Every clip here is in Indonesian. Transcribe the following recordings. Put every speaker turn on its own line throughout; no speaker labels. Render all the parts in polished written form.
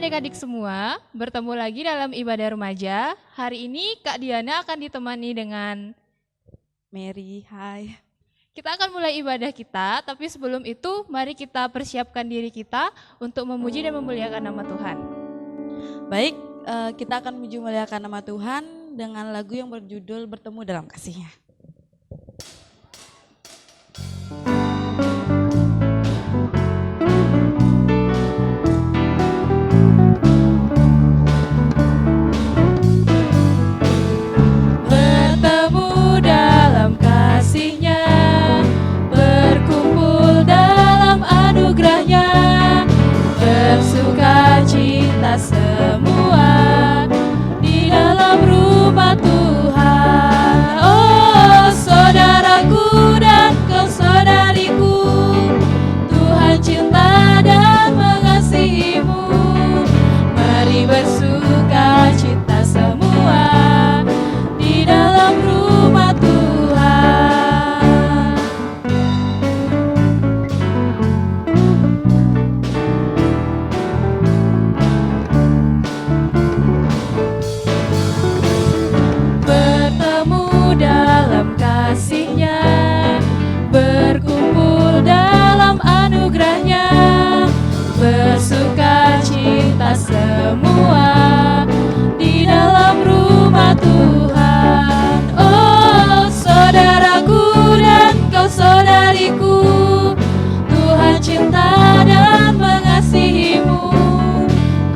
adik-adik semua, bertemu lagi dalam ibadah remaja. Hari ini Kak Diana akan ditemani dengan
Mary. Hai.
kita akan mulai ibadah kita, tapi sebelum itu mari kita persiapkan diri kita untuk memuji dan memuliakan nama Tuhan.
Baik, kita akan memuji muliakan nama Tuhan dengan lagu yang berjudul Bertemu Dalam Kasih-Nya.
Semua di dalam rumah Tuhan. Oh saudaraku dan kau saudariku, Tuhan cinta dan mengasihimu. Mari bersuka cita semua di dalam rumah Tuhan. Kasih-Nya, berkumpul dalam anugerah-Nya, bersuka cita semua di dalam rumah Tuhan. Oh saudaraku dan kau saudariku, Tuhan cinta dan mengasihimu.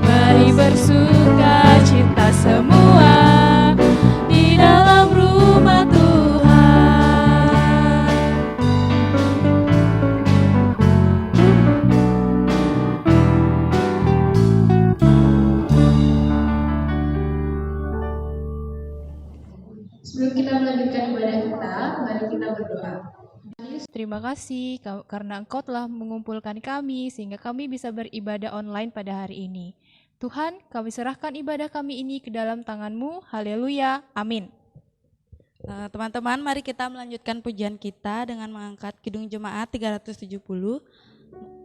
Mari bersuka cita semua di dalam rumah Tuhan.
Sebelum kita melanjutkan ibadah kita, mari kita berdoa.
Terima kasih karena Engkau telah mengumpulkan kami sehingga kami bisa beribadah online pada hari ini. Tuhan, kami serahkan ibadah kami ini ke dalam tangan-Mu. Haleluya. Amin.
Teman-teman, mari kita melanjutkan pujian kita dengan mengangkat Kidung Jemaat 370.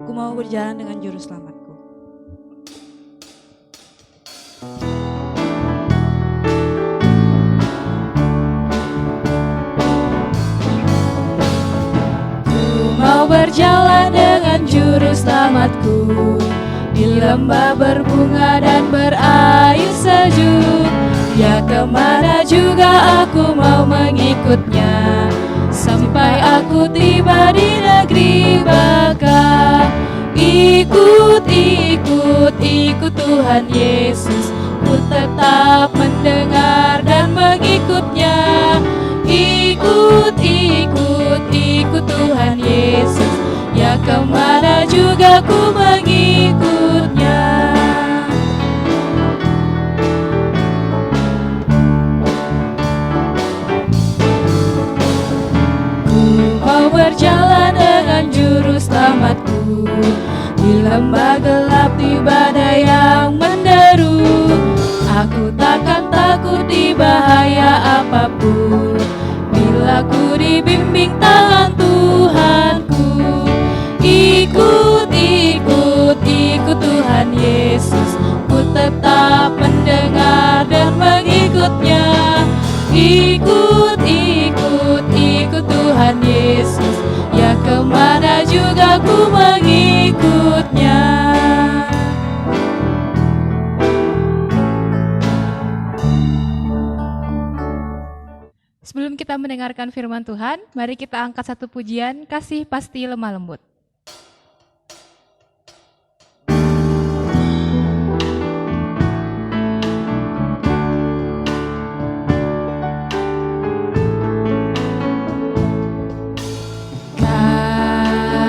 Ku mau berjalan dengan juru selamatku.
Mau berjalan dengan juru selamatku di lembah berbunga dan berair sejuk. Ya kemana juga aku mau mengikutnya, sampai aku tiba di negeri baka. Ikut, ikut, ikut Tuhan Yesus, ku tetap mendengar dan mengikutnya. Ikut, ikut, ikut Tuhan Yesus, ya kemana juga ku mengikutnya. Ku mau berjalan dengan juru selamatku di lembah gelap, di badai yang menderu. Aku takkan takut di bahaya apapun, bila ku dibimbing tangan Tuhanku. Ikut, ikut, ikut Tuhan Yesus, ku tetap mendengar dan mengikutnya. Ikut, ikut, ikut Tuhan Yesus, ya kemana juga ku mengikutnya. Sebelum kita mendengarkan firman Tuhan, mari kita angkat satu pujian, Kasih Pasti Lemah Lembut.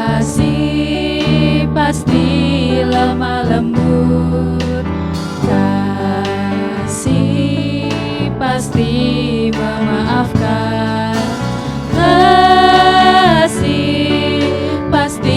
Kasih pasti lemah lembut, kasih pasti memaafkan, kasih pasti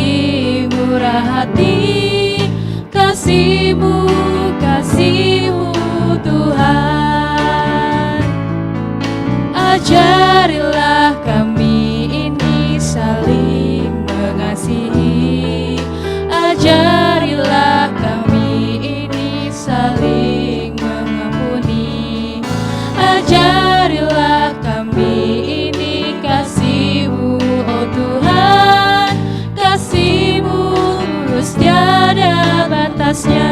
batasnya.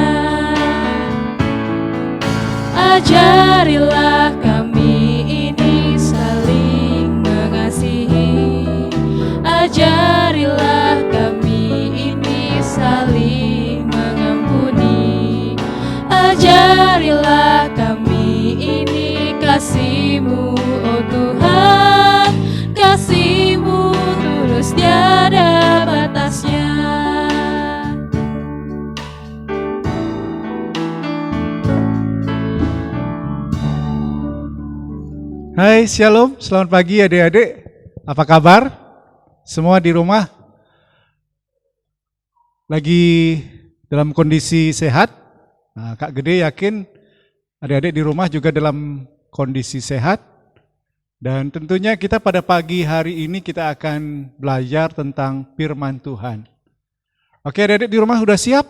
Ajarilah kami ini saling mengasihi. Ajarilah kami ini saling mengampuni. Ajarilah kami ini kasih-Mu, oh Tuhan, kasih-Mu tulus tiada batasnya.
Hai, shalom, selamat pagi adik-adik. Apa kabar? Semua di rumah lagi dalam kondisi sehat? Nah, Kak Gede yakin adik-adik di rumah juga dalam kondisi sehat. Dan tentunya kita pada pagi hari ini kita akan belajar tentang firman Tuhan. Oke, adik-adik di rumah sudah siap?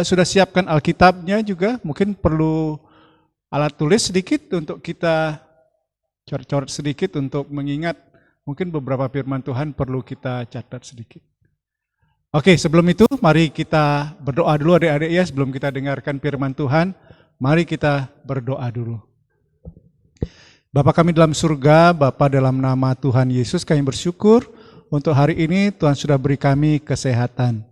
Sudah siapkan Alkitabnya juga? Mungkin perlu alat tulis sedikit untuk kita coret-coret sedikit untuk mengingat mungkin beberapa firman Tuhan perlu kita catat sedikit. Oke, sebelum itu mari kita berdoa dulu adik-adik ya, sebelum kita dengarkan firman Tuhan, mari kita berdoa dulu. Bapa kami dalam surga, Bapa dalam nama Tuhan Yesus kami bersyukur untuk hari ini Tuhan sudah beri kami kesehatan.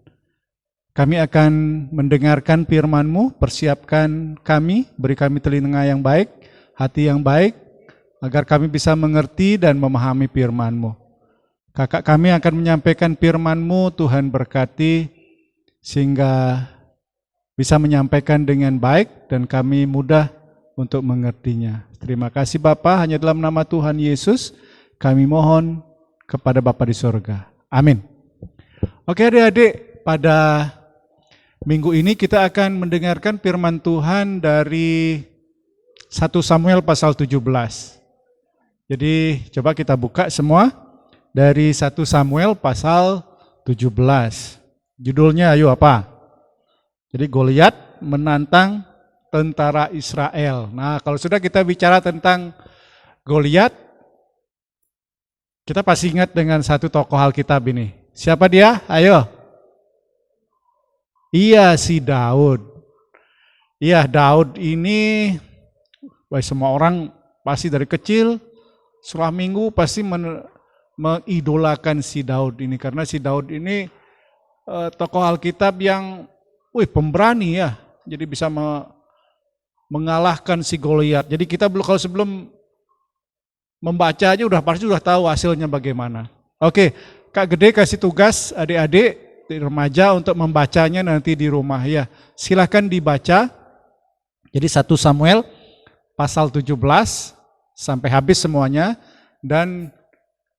Kami akan mendengarkan firman-Mu, persiapkan kami, beri kami telinga yang baik, hati yang baik, agar kami bisa mengerti dan memahami firman-Mu. Kakak kami akan menyampaikan firman-Mu, Tuhan berkati, sehingga bisa menyampaikan dengan baik dan kami mudah untuk mengertinya. Terima kasih Bapa, hanya dalam nama Tuhan Yesus, kami mohon kepada Bapa di sorga. Amin. Oke adik-adik, pada minggu ini kita akan mendengarkan firman Tuhan dari 1 Samuel pasal 17. Jadi coba kita buka semua dari 1 Samuel pasal 17. Judulnya ayo apa? Jadi Goliat menantang tentara Israel. Nah, kalau sudah kita bicara tentang Goliat, kita pasti ingat dengan satu tokoh Alkitab ini. Siapa dia? Ayo. Iya, si Daud. Iya, Daud ini semua orang pasti dari kecil surah minggu pasti mengidolakan si Daud ini, karena si Daud ini tokoh Alkitab yang pemberani ya, jadi bisa mengalahkan si Goliat. Jadi kita kalau sebelum membaca aja pasti udah tahu hasilnya bagaimana. Oke, Kak Gede kasih tugas adik-adik di remaja untuk membacanya nanti di rumah ya. Silahkan dibaca. Jadi 1 Samuel pasal 17 sampai habis semuanya, dan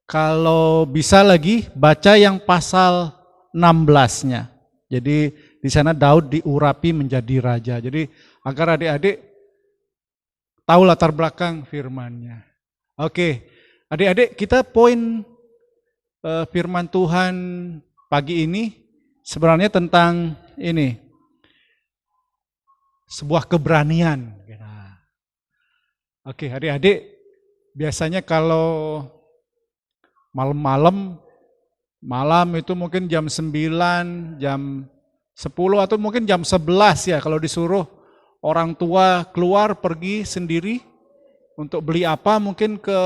kalau bisa lagi baca yang pasal 16-nya. Jadi di sana Daud diurapi menjadi raja. Jadi agar adik-adik tahu latar belakang firman-Nya. Oke, adik-adik kita poin firman Tuhan pagi ini sebenarnya tentang ini, sebuah keberanian. Oke, adik-adik, biasanya kalau malam itu mungkin jam 9, jam 10 atau mungkin jam 11 ya, kalau disuruh orang tua keluar pergi sendiri untuk beli apa, mungkin ke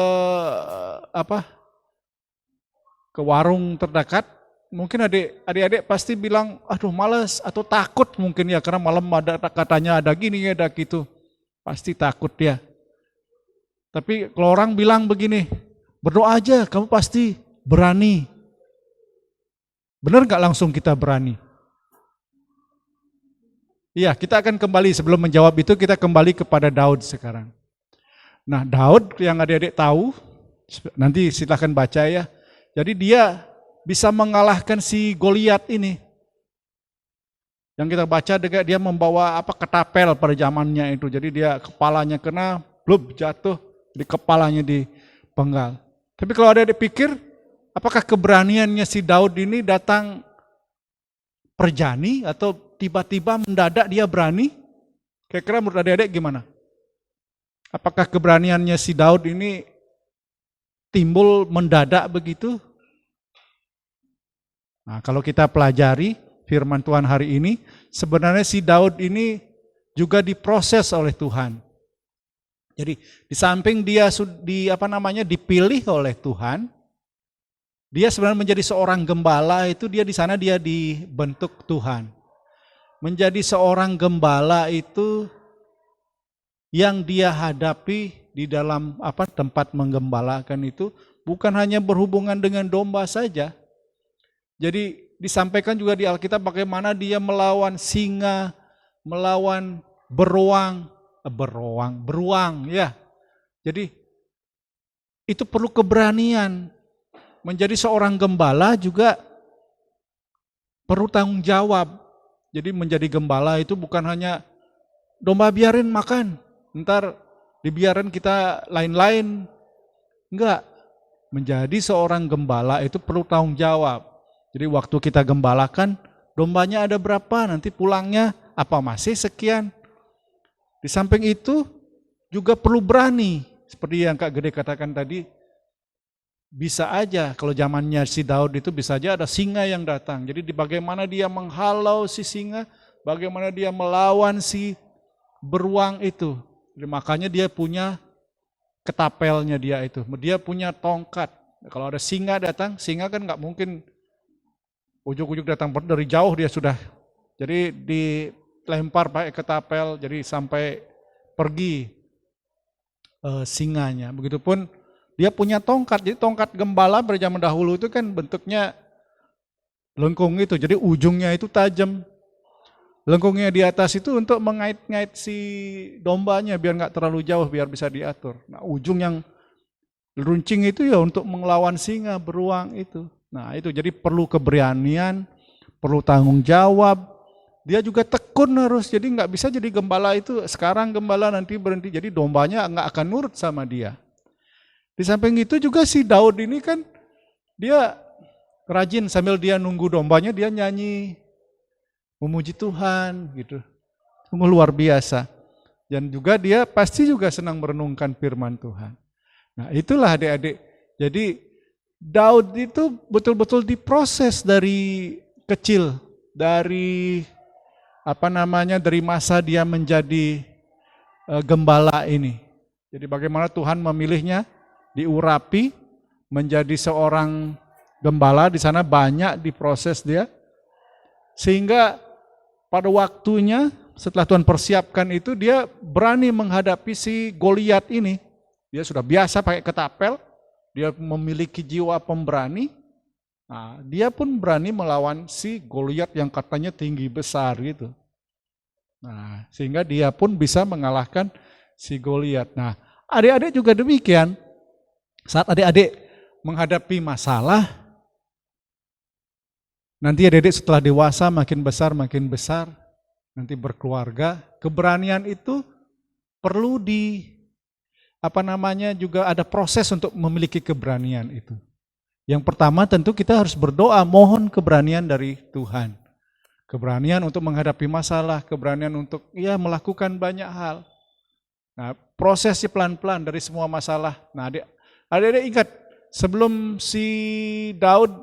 warung terdekat, mungkin adik-adik pasti bilang, aduh males atau takut mungkin ya, karena malam ada katanya ada gini ada gitu, pasti takut ya. Tapi kalau orang bilang begini, berdoa aja, kamu pasti berani. Benar nggak langsung kita berani? Iya, kita akan kembali, sebelum menjawab itu kita kembali kepada Daud sekarang. Nah, Daud yang adik-adik tahu, nanti silahkan baca ya. Jadi dia bisa mengalahkan si Goliat ini. Yang kita baca dia membawa ketapel pada zamannya itu. Jadi dia kepalanya kena, blub jatuh. Di kepalanya dipenggal. Tapi kalau ada dipikir, apakah keberaniannya si Daud ini datang perjani atau tiba-tiba mendadak dia berani? Kira-kira menurut adik-adik gimana? Apakah keberaniannya si Daud ini timbul mendadak begitu? Nah, kalau kita pelajari firman Tuhan hari ini, sebenarnya si Daud ini juga diproses oleh Tuhan. Jadi di samping dia dipilih oleh Tuhan, dia sebenarnya menjadi seorang gembala itu dia di sana dia dibentuk Tuhan. Menjadi seorang gembala itu yang dia hadapi di dalam tempat menggembalakan itu bukan hanya berhubungan dengan domba saja. Jadi disampaikan juga di Alkitab bagaimana dia melawan singa, melawan beruang ya. Jadi itu perlu keberanian. Menjadi seorang gembala juga perlu tanggung jawab. Jadi menjadi gembala itu bukan hanya domba biarin makan, ntar dibiarin kita lain-lain. Enggak. Menjadi seorang gembala itu perlu tanggung jawab. Jadi waktu kita gembalakan, dombanya ada berapa, nanti pulangnya apa masih sekian. Di samping itu juga perlu berani. Seperti yang Kak Gede katakan tadi, bisa aja kalau zamannya si Daud itu bisa aja ada singa yang datang. Jadi bagaimana dia menghalau si singa, bagaimana dia melawan si beruang itu. Jadi, makanya dia punya ketapelnya dia itu. Dia punya tongkat. Kalau ada singa datang, singa kan nggak mungkin ujuk-ujuk datang dari jauh dia sudah. Jadi dilempar pakai ketapel, jadi sampai pergi singanya. Begitupun dia punya tongkat. Jadi tongkat gembala pada zaman dahulu itu kan bentuknya lengkung itu. Jadi ujungnya itu tajam. Lengkungnya di atas itu untuk mengait-ngait si dombanya biar nggak terlalu jauh, biar bisa diatur. Nah, ujung yang runcing itu ya untuk melawan singa, beruang itu. Nah itu jadi perlu keberanian, perlu tanggung jawab. Dia juga tekun harus, jadi nggak bisa jadi gembala itu sekarang gembala nanti berhenti. Jadi dombanya nggak akan nurut sama dia. Di samping itu juga si Daud ini kan dia rajin sambil dia nunggu dombanya dia nyanyi, memuji Tuhan gitu. Sungguh luar biasa. Dan juga dia pasti juga senang merenungkan firman Tuhan. Nah itulah adik-adik. Jadi Daud itu betul-betul diproses dari kecil, dari dari masa dia menjadi gembala ini. Jadi bagaimana Tuhan memilihnya, diurapi menjadi seorang gembala, di sana banyak diproses dia. Sehingga pada waktunya setelah Tuhan persiapkan itu dia berani menghadapi si Goliat ini. Dia sudah biasa pakai ketapel. Dia memiliki jiwa pemberani, nah, dia pun berani melawan si Goliat yang katanya tinggi besar gitu. Nah, sehingga dia pun bisa mengalahkan si Goliat. Nah, adik-adik juga demikian. Saat adik-adik menghadapi masalah, nanti adik-adik setelah dewasa makin besar, nanti berkeluarga, keberanian itu perlu juga ada proses untuk memiliki keberanian itu. Yang pertama tentu kita harus berdoa, mohon keberanian dari Tuhan. Keberanian untuk menghadapi masalah, keberanian untuk melakukan banyak hal. Nah, prosesnya pelan-pelan dari semua masalah. Nah, adik-adik ingat, sebelum si Daud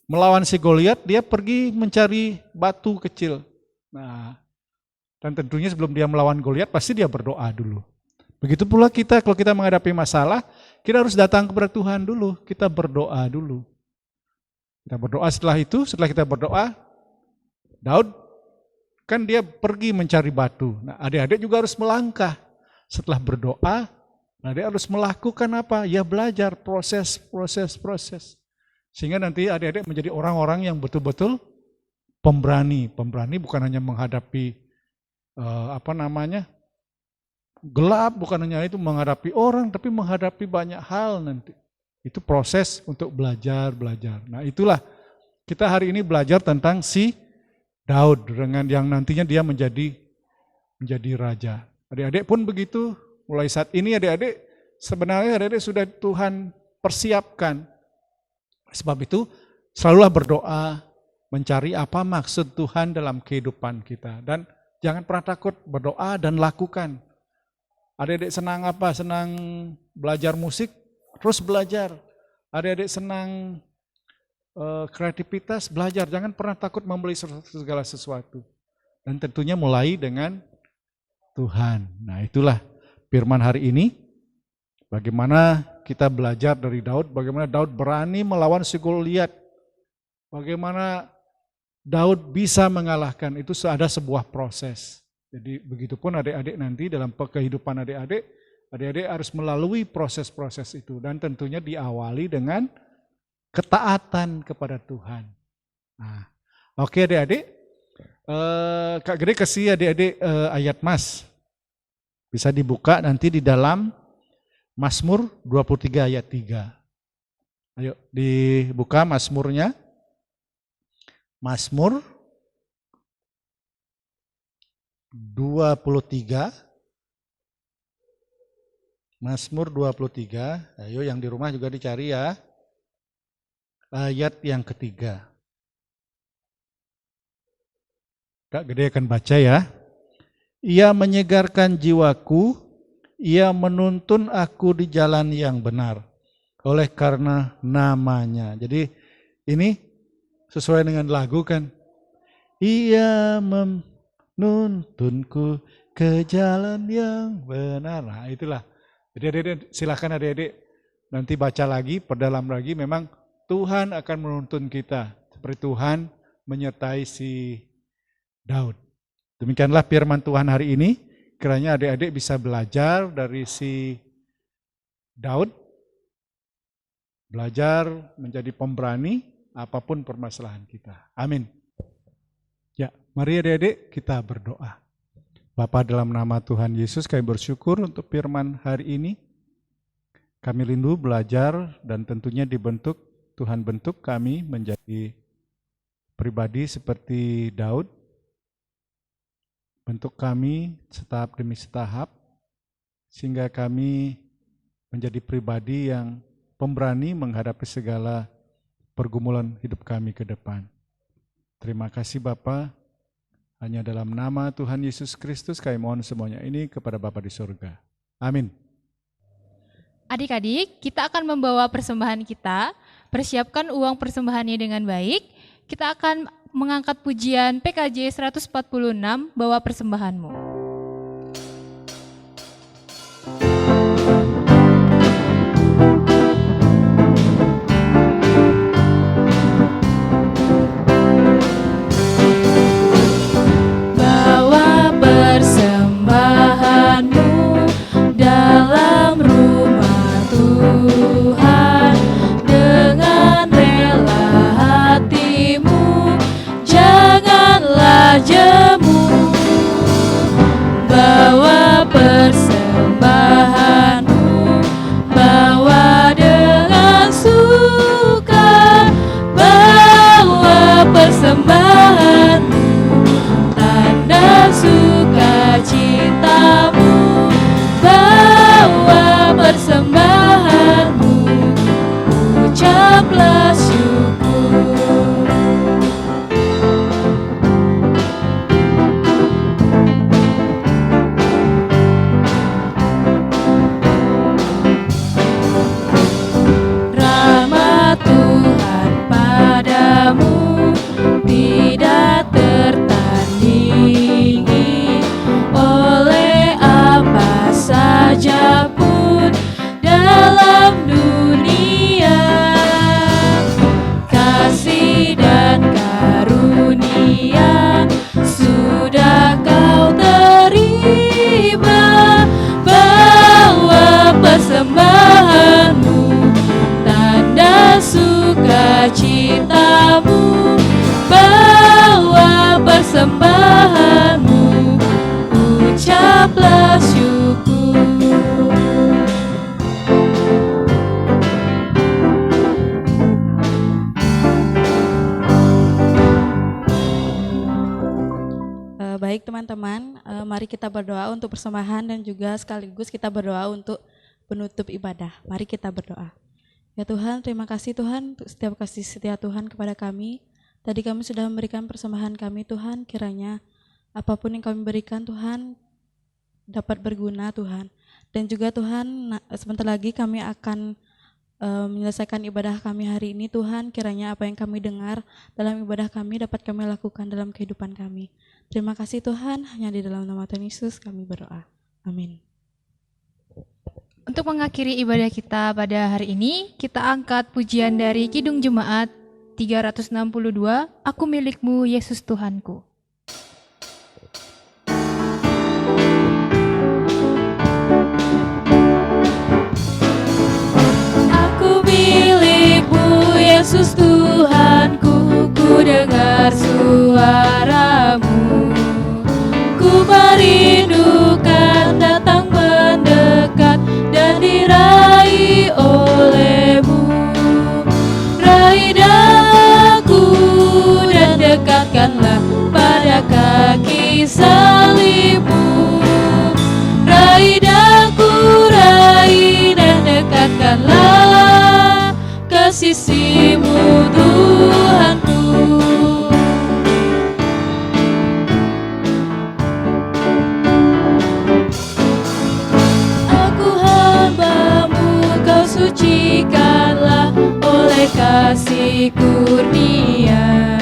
melawan si Goliat, dia pergi mencari batu kecil. Nah, dan tentunya sebelum dia melawan Goliat, pasti dia berdoa dulu. Begitu pula kita, kalau kita menghadapi masalah, kita harus datang kepada Tuhan dulu, kita berdoa dulu. Kita berdoa setelah kita berdoa, Daud kan dia pergi mencari batu. Nah, adik-adik juga harus melangkah. Setelah berdoa, adik harus melakukan apa? Ya belajar proses. Sehingga nanti adik-adik menjadi orang-orang yang betul-betul pemberani. Pemberani bukan hanya menghadapi gelap, bukan hanya itu menghadapi orang, tapi menghadapi banyak hal nanti. Itu proses untuk belajar. Nah itulah kita hari ini belajar tentang si Daud dengan yang nantinya dia menjadi raja. Adik-adik pun begitu, mulai saat ini adik-adik sebenarnya adik-adik sudah Tuhan persiapkan. Sebab itu selalulah berdoa, mencari apa maksud Tuhan dalam kehidupan kita. Dan jangan pernah takut berdoa dan lakukan. Adik-adik senang apa? Senang belajar musik, terus belajar. Adik-adik senang kreativitas, belajar. Jangan pernah takut membeli segala sesuatu. Dan tentunya mulai dengan Tuhan. Nah itulah firman hari ini. Bagaimana kita belajar dari Daud, bagaimana Daud berani melawan si Goliat. Bagaimana Daud bisa mengalahkan, itu ada sebuah proses. Jadi begitupun adik-adik nanti dalam kehidupan adik-adik harus melalui proses-proses itu. Dan tentunya diawali dengan ketaatan kepada Tuhan. Nah, oke adik-adik. Kak Gede kasih adik-adik ayat mas. Bisa dibuka nanti di dalam Mazmur 23 ayat 3. Ayo dibuka Mazmurnya. Mazmur 23. Mazmur 23. Ayo yang di rumah juga dicari ya. Ayat yang ketiga. Kak Gede akan baca ya. Ia menyegarkan jiwaku, ia menuntun aku di jalan yang benar. Oleh karena namanya. Jadi ini sesuai dengan lagu kan. Ia menuntunku ke jalan yang benar. Nah itulah. Jadi adik-adik silakan adik-adik nanti baca lagi, perdalam lagi. Memang Tuhan akan menuntun kita. Seperti Tuhan menyertai si Daud. Demikianlah firman Tuhan hari ini. Kiranya adik-adik bisa belajar dari si Daud. Belajar menjadi pemberani apapun permasalahan kita. Amin. Ya, mari adik-adik kita berdoa. Bapa dalam nama Tuhan Yesus kami bersyukur untuk firman hari ini. Kami rindu belajar dan tentunya dibentuk, Tuhan bentuk kami menjadi pribadi seperti Daud. Bentuk kami setahap demi setahap, sehingga kami menjadi pribadi yang pemberani menghadapi segala pergumulan hidup kami ke depan. Terima kasih Bapa, hanya dalam nama Tuhan Yesus Kristus kami mohon semuanya ini kepada Bapa di surga. Amin.
Adik-adik, kita akan membawa persembahan kita, persiapkan uang persembahannya dengan baik. Kita akan mengangkat pujian PKJ 146, bawa persembahanmu.
Bawa persembahanmu dalam rumah Tuhan dengan rela hatimu, janganlah jemu. Bawa persembahanmu, bawa dengan suka, bawa persembahanmu, tanda sukacitamu, bawa persembahanmu, ucaplah syukur. Rahmat Tuhan padamu tidak tertandingi oleh apa saja pun dalam dunia. Kasih dan karunia sudah kau terima, bawa persembahanmu, tanda sukacitamu, bawa persembahanmu, ucaplah syukur. Baik teman-teman, mari kita berdoa untuk persembahan dan juga sekaligus kita berdoa untuk penutup ibadah. Mari kita berdoa. Ya Tuhan, terima kasih Tuhan untuk setiap kasih setia Tuhan kepada kami. Tadi kami sudah memberikan persembahan kami Tuhan, kiranya apapun yang kami berikan Tuhan dapat berguna Tuhan. Dan juga Tuhan, sebentar lagi kami akan menyelesaikan ibadah kami hari ini Tuhan. Kiranya apa yang kami dengar dalam ibadah kami dapat kami lakukan dalam kehidupan kami. Terima kasih Tuhan, hanya di dalam nama Tuhan Yesus kami berdoa. Amin.
Untuk mengakhiri ibadah kita pada hari ini, kita angkat pujian dari Kidung Jemaat 362, Aku Milikmu Yesus Tuhanku.
Aku milikmu Yesus Tuhanku, ku dengar suaramu. Ku merindukan datang mendekat dan diraih olehmu. Raih daku dan dekatkanlah pada kaki salibmu. Raih daku, raih dan dekatkanlah ke sisimu Tuhanku. Aku hambamu, kau sucikanlah oleh kasih kurnia.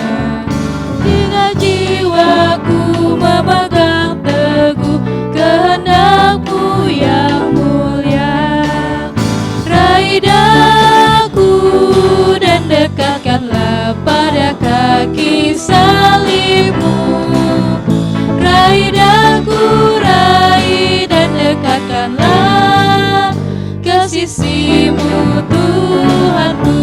Hingga jiwaku memegang teguh kehendakmu yang mulia. Raih daku dan dekatkanlah pada kaki salibmu. Raih daku, raih dan dekatkanlah ke sisimu Tuhanku.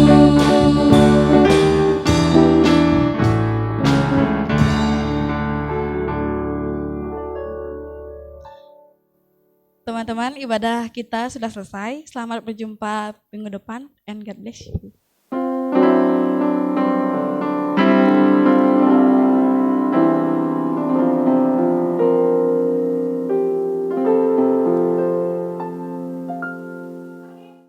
Teman-teman, ibadah kita sudah selesai. Selamat berjumpa minggu depan and God bless you.